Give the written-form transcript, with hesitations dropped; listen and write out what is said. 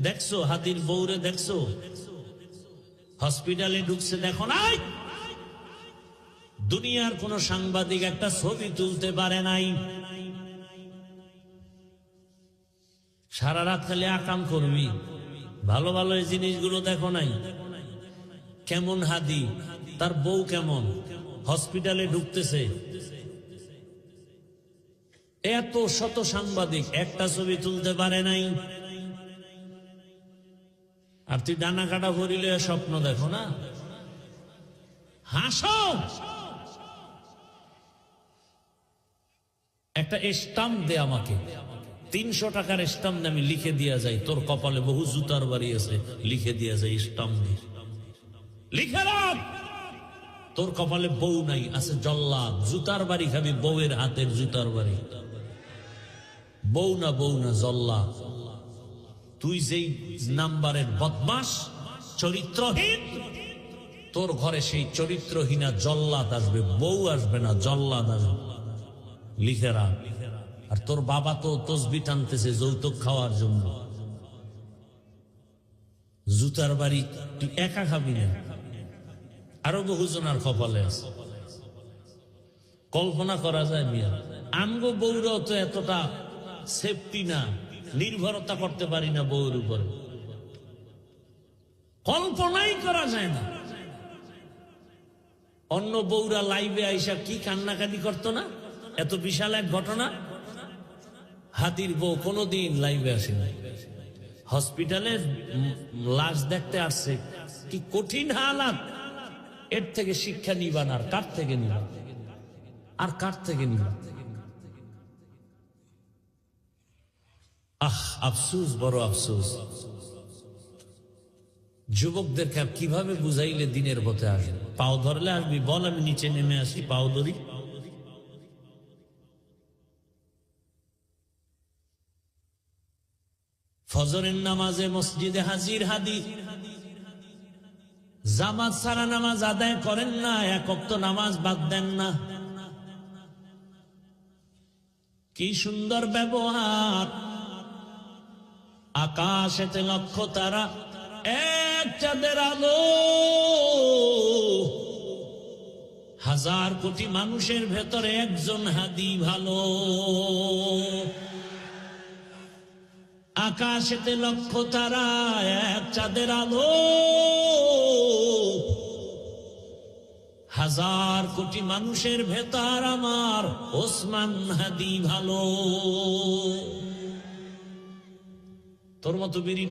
দেখছো হাতির বউরে দেখছো হসপিটালে ঢুকছে দেখো নাই? দুনিয়ার কোন সাংবাদিক একটা ছবি তুলতে পারে নাই। সারা রাত খালি আকাম করবি, ভালো ভালো এই জিনিসগুলো দেখো নাই? কেমন হাদি, তার বউ কেমন, হসপিটালে ঢুকতেছে, এত শত সাংবাদিক একটা ছবি তুলতে পারে নাই। আর তুই ডানা কাটা ভরিলে স্বপ্ন দেখো না, হাসো। একটা স্টাম্প দে আমাকে, 300 টাকার স্টাম্প দে, আমি লিখে দিয়া যাই তোর কপালে বহু জুতার বাড়ি আছে, লিখে দিয়া যাই স্টাম্প দিয়ে, লিখে রাখ তোর কপালে বউ নাই, আছে জল্লাদ, জুতার বাড়ি খাবি, বউয়ের হাতের জুতার বাড়ি। বউ না জল্লাদ। তুই যেই নাম্বারের বদমাস চরিত্রহীন, তোর ঘরে সেই চরিত্রহীনা জল্লাদ আসবে, বউ আসবে না, জল্লাদ আসবে, লিখে রাখ। আর তোর বাবা তো তসবি টানতেছে যৌতুক খাওয়ার জন্য। জুতার বাড়ি তুই একা খাবি না, আরো বহুজনার কপালে আছে। কল্পনা করা যায় মিয়া, আমগো বউরাও তো এতটা সেফটি না, নির্ভরতা করতে পারি না বউর উপরে, কল্পনাই করা যায় না। অন্য বউরা লাইভে আইসা কি কান্নাকাটি করতো না, এত বিশাল এক ঘটনা। হাতির বউ কোনদিন লাইভে আসে না, হসপিটালে লাশ দেখতে আসছে, কি কঠিন হালাত। এর থেকে শিক্ষা নিবা না, আর কার থেকে নিবা, আর কার থেকে নিবা? আফসোস, বড় আফসোস। যুবকদেরকে কিভাবে বুঝাইলে দিনের পথে আসবে? পাও ধরলে আসবি, বল আমি নিচে নেমে আসি, পাও ধরি। ফজরের নামাজে মসজিদে হাজির হাদি, জামাত ছাড়া নামাজ আদায় করেন না, এক ওয়াক্ত নামাজ বাদ দেন না। কি সুন্দর ব্যবহার। আকাশেতে লক্ষ তারা, এক চাঁদের আলো, হাজার কোটি মানুষের ভেতরে একজন হাদি ভালো। আকাশেতে লক্ষ তারা, এক চাঁদের আলো, হাজার কোটি মানুষের ভেতর আমার ওসমান হাদি ভালো। তোর মতো বিড়ি